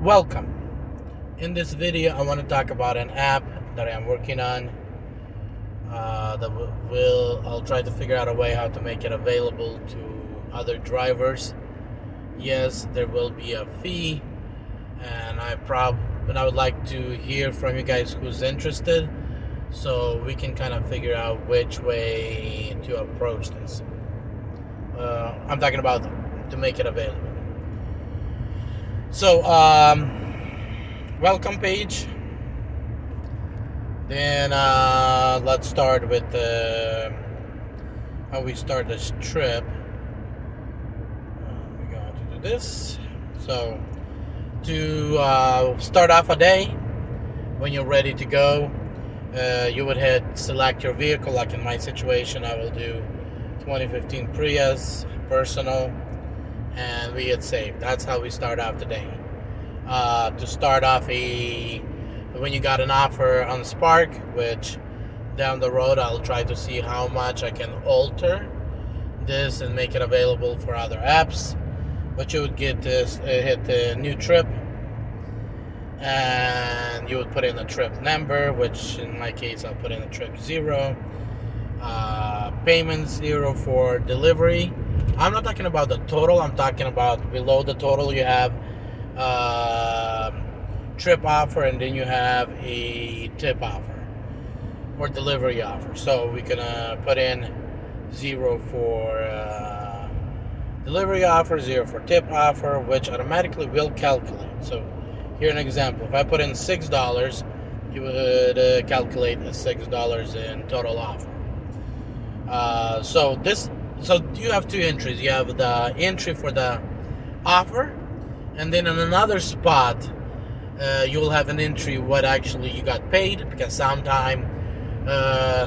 Welcome. In this video, I want to talk about an app that I'm working on. I'll try to figure out a way how to make it available to other drivers. Yes, there will be a fee, and I would like to hear from you guys who's interested, so we can kind of figure out which way to approach this. I'm talking about to make it available. So, welcome page. Then let's start with how we start this trip. We're going to do this. So, to start off a day, when you're ready to go, you would hit select your vehicle. Like in my situation, I will do 2015 Prius personal, and we hit save. That's how we start off the day. To start off when you got an offer on Spark, which down the road I'll try to see how much I can alter this and make it available for other apps. But you would get this, hit the new trip, and you would put in a trip number, which in my case I'll put in a trip 0. Payment 0 for delivery. I'm not talking about the total, I'm talking about below the total you have trip offer, and then you have a tip offer or delivery offer. So we can put in 0 for delivery offer, 0 for tip offer, which automatically will calculate. So here an example: if I put in $6, you would calculate the $6 in total offer. So you have two entries. You have the entry for the offer, and then in another spot you will have an entry what actually you got paid, because sometimes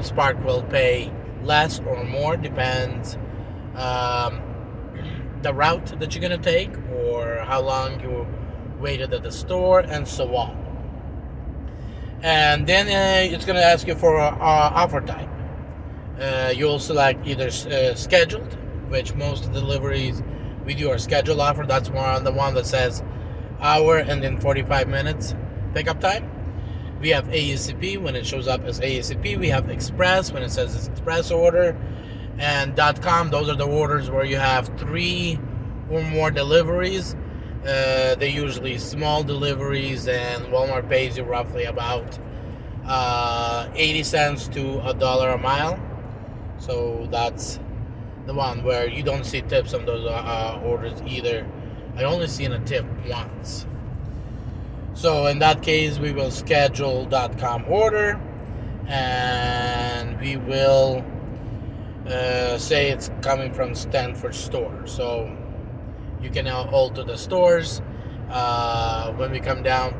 Spark will pay less or more, depends the route that you're gonna take or how long you waited at the store and so on. And then it's gonna ask you for offer type. You'll select either scheduled, which most deliveries we do are scheduled offer. That's the one that says hour and then 45 minutes pickup time. We have ASAP when it shows up as ASAP. We have express when it says it's express order, and .com. Those are the orders where you have 3 or more deliveries. They're usually small deliveries, and Walmart pays you roughly about 80 cents to $1 a mile. So that's the one where you don't see tips on those orders either. I only seen a tip once. So in that case, we will schedule .com order, and we will say it's coming from Stanford store. So you can now alter the stores when we come down,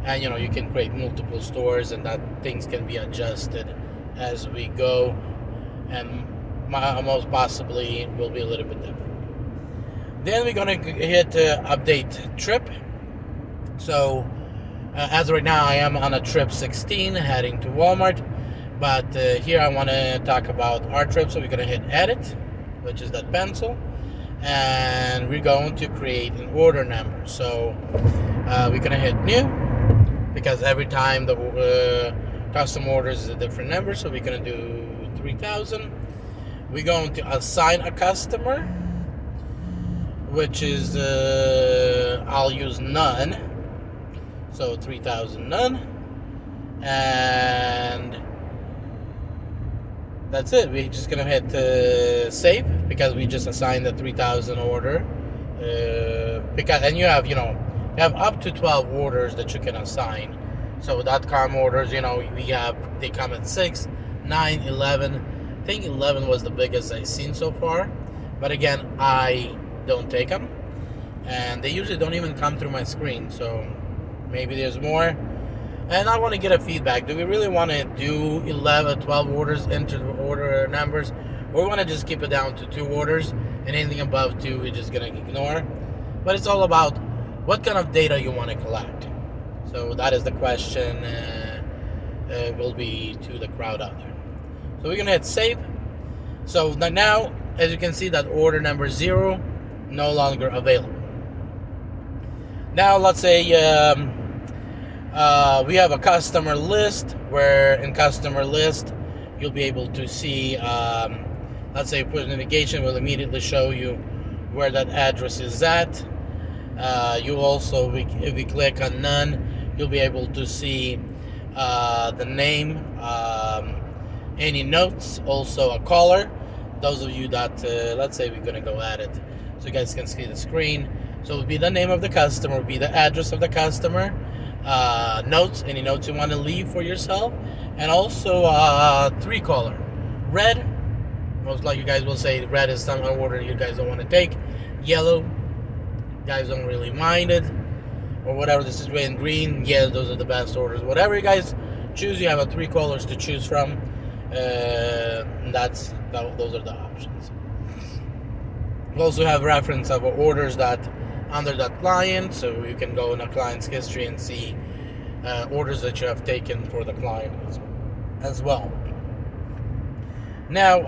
and you can create multiple stores, and that things can be adjusted as we go, and most possibly will be a little bit different. Then we're gonna hit update trip. So as of right now, I am on a trip 16 heading to Walmart, but here I want to talk about our trip. So we're gonna hit edit, which is that pencil, and we're going to create an order number. So we're gonna hit new, because every time the custom orders is a different number. So we're gonna do 3,000. We're going to assign a customer, which is I'll use none. So 3,000 none, and that's it. We're just gonna hit save, because we just assigned the 3,000 order. And you have up to 12 orders that you can assign. So .com orders, they come at 6, 9, 11. I think 11 was the biggest I've seen so far, but again, I don't take them, and they usually don't even come through my screen. So maybe there's more, and I want to get a feedback. Do we really want to do 11, 12 orders into the order numbers, or we want to just keep it down to 2 orders, and anything above 2 we're just gonna ignore? But it's all about what kind of data you want to collect. So that is the question will be to the crowd out there. So we're gonna hit save. So now, as you can see, that order number 0 no longer available. Now let's say we have a customer list, where in customer list you'll be able to see, let's say push navigation will immediately show you where that address is at. You also, if we click on none, you'll be able to see the name, any notes, also a caller. Those of you that, let's say we're going to go at it so you guys can see the screen. So it will be the name of the customer, will be the address of the customer, notes, any notes you want to leave for yourself, and also 3-caller. Red, most like you guys will say red is some order you guys don't want to take. Yellow, guys don't really mind it, or whatever. This is red and green. Yes, those are the best orders. Whatever you guys choose, you have a 3 callers to choose from. Those are the options. We also have reference of orders that under that client, so you can go in a client's history and see orders that you have taken for the client as well. Now,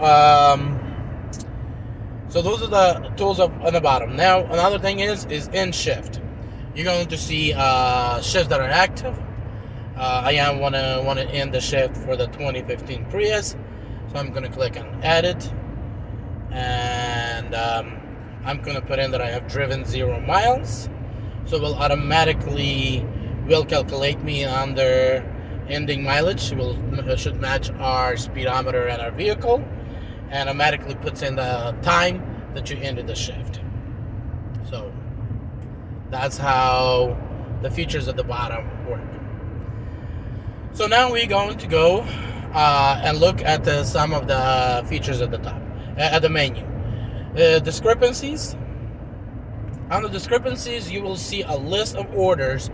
so those are the tools on the bottom. Now, another thing is in shift. You're going to see shifts that are active. I want to end the shift for the 2015 Prius, so I'm going to click on Edit, and I'm going to put in that I have driven 0 miles. So it will automatically calculate me under ending mileage. It should match our speedometer and our vehicle, and automatically puts in the time that you ended the shift. So that's how the features at the bottom work. So now we're going to go and look at some of the features at the top, at the menu. Discrepancies. Under discrepancies, you will see a list of orders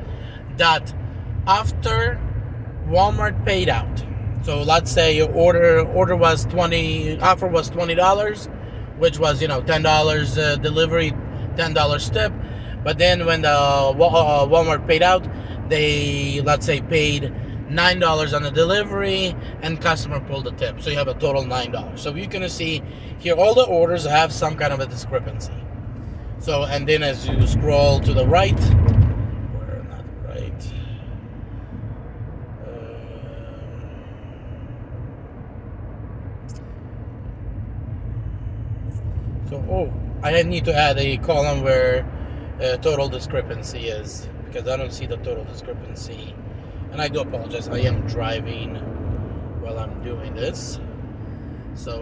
that after Walmart paid out. So let's say your order was offer was $20, which was $10 delivery, $10 tip. But then when the Walmart paid out, they, let's say, paid $9 on the delivery, and customer pulled the tip. So you have a total $9. So you're gonna see here all the orders have some kind of a discrepancy. So, and then as you scroll to the right, or not right, I need to add a column where total discrepancy is, because I don't see the total discrepancy. And I do apologize, I am driving while I'm doing this. So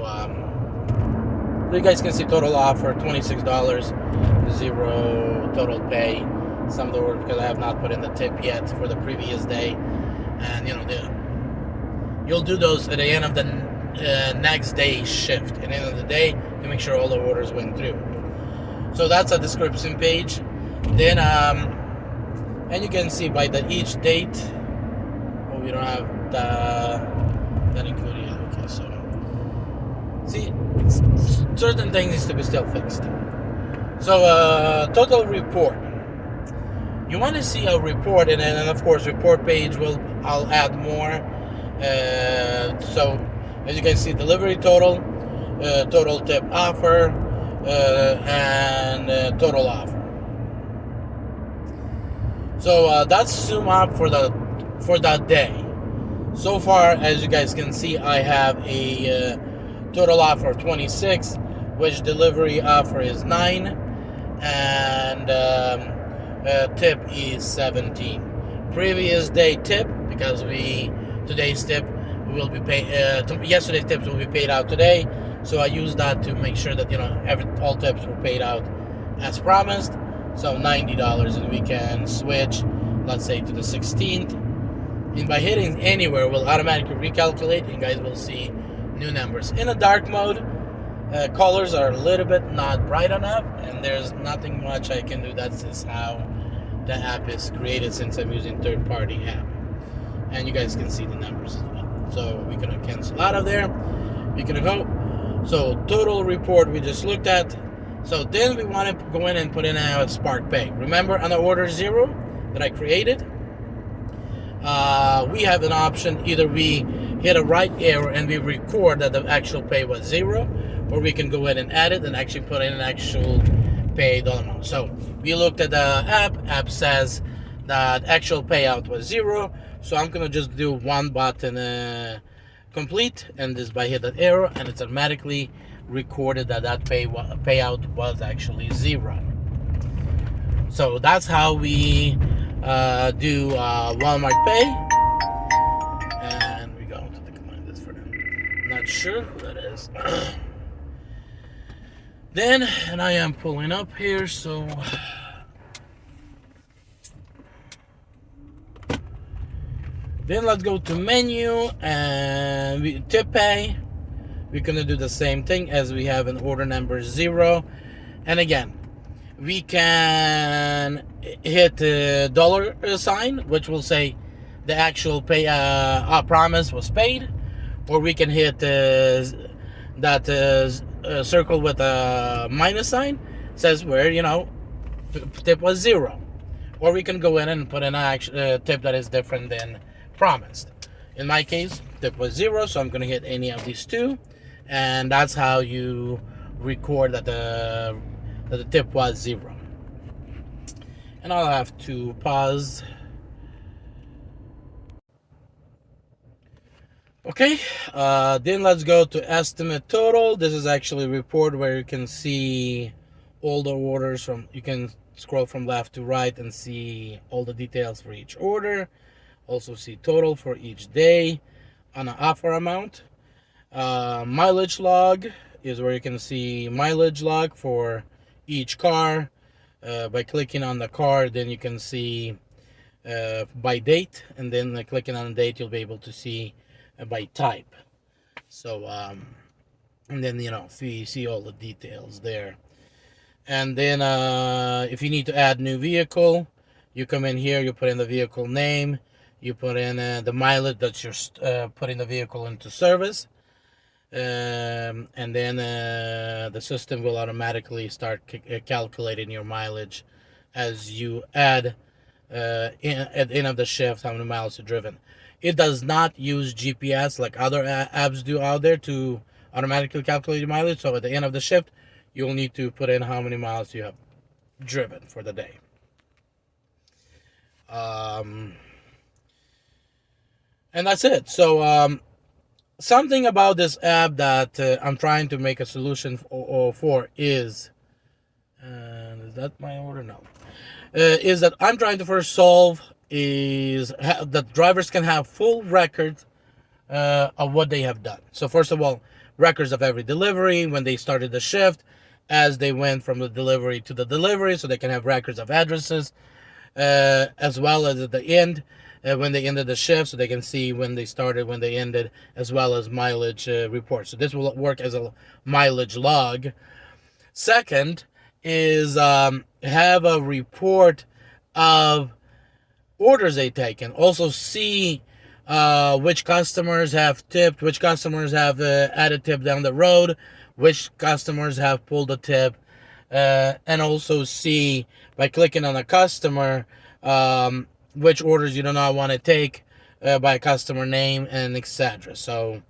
you guys can see total offer, $26, 0 total pay. Some of the orders, because I have not put in the tip yet for the previous day. And you'll do those at the end of the next day shift, at the end of the day, to make sure all the orders went through. So that's a description page. Then and you can see by the each date. Oh, we don't have that included yet. Okay, so see, certain things needs to be still fixed. So total report. You want to see a report, and then of course report page I'll add more. So as you can see, delivery total, total tip offer, and total offer. So that's sum up for that day. So far, as you guys can see, I have a total offer of 26, which delivery offer is 9, and tip is 17. Previous day tip, because today's tip will be paid. Yesterday's tips will be paid out today, so I use that to make sure that all tips were paid out as promised. So $90, and we can switch, let's say, to the 16th. And by hitting anywhere, we'll automatically recalculate, and guys will see new numbers. In a dark mode, colors are a little bit not bright enough, and there's nothing much I can do. That's just how the app is created, since I'm using third-party app. And you guys can see the numbers as well. So we're gonna cancel out of there. We're gonna go. So total report we just looked at. So then we want to go in and put in a Spark Pay. Remember on the order 0 that I created, we have an option. Either we hit a right arrow and we record that the actual pay was 0, or we can go in and add it and actually put in an actual pay dollar amount. So We looked at the app says that actual payout was 0, so I'm gonna just do one button complete, and just by hit that arrow, and it's automatically recorded that payout was actually 0. So that's how we do Walmart Pay, and we go to decline this for them. Not sure who that is. Then, and I am pulling up here, so then let's go to menu and tip pay. We're gonna do the same thing as we have in order number 0, and again, we can hit the dollar sign, which will say the actual pay promise was paid, or we can hit that circle with a minus sign, says where tip was 0, or we can go in and put in a tip that is different than promised. In my case, tip was 0, so I'm going to hit any of these two, and that's how you record that the tip was 0. And I'll have to pause. Okay, then let's go to estimate total. This is actually a report where you can see all the orders you can scroll from left to right and see all the details for each order. Also see total for each day on an offer amount. Mileage log is where you can see mileage log for each car. By clicking on the car, then you can see by date, and then clicking on the date, you'll be able to see by type. So and then you see all the details there. And then if you need to add new vehicle, you come in here, you put in the vehicle name, you put in the mileage that you're putting the vehicle into service, and then the system will automatically start calculating your mileage as you add at the end of the shift how many miles you've driven. It does not use GPS like other apps do out there to automatically calculate your mileage. So at the end of the shift, you'll need to put in how many miles you have driven for the day. And that's it. So something about this app that I'm trying to make a solution for is that my order? No. Is that I'm trying to first solve is that drivers can have full records of what they have done. So first of all, records of every delivery, when they started the shift, as they went from the delivery to the delivery, so they can have records of addresses, as well as at the end, when they ended the shift, so they can see when they started, when they ended, as well as mileage reports. So this will work as a mileage log. Second is have a report of orders they taken. Also see which customers have tipped, which customers have added tip down the road, which customers have pulled a tip, and also see by clicking on a customer which orders you do not want to take by customer name and etc. So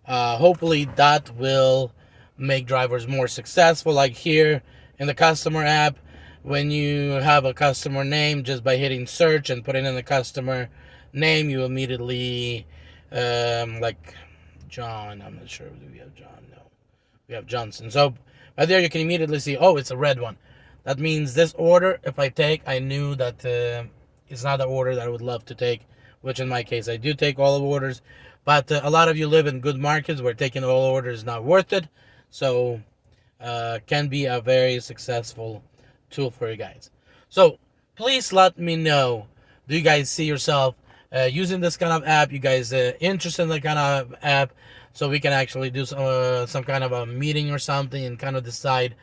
hopefully that will make drivers more successful. Like here in the customer app, when you have a customer name, just by hitting search and putting in the customer name, you immediately like John, I'm not sure, do we have John? No, we have Johnson. So right there you can immediately see, oh, it's a red one. That means this order, if I take, I knew that it's not the order that I would love to take, which in my case I do take all of orders, but a lot of you live in good markets where taking all orders is not worth it. So can be a very successful tool for you guys. So please let me know, do you guys see yourself using this kind of app? You guys interested in that kind of app, so we can actually do some kind of a meeting or something and kind of decide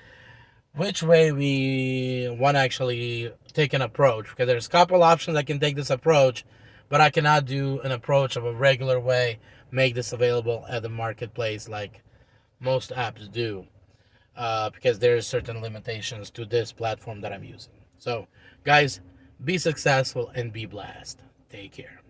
which way we want to actually take an approach, because there's a couple options I can take this approach, but I cannot do an approach of a regular way, make this available at the marketplace like most apps do, because there's certain limitations to this platform that I'm using. So guys, be successful and be blessed. Take care.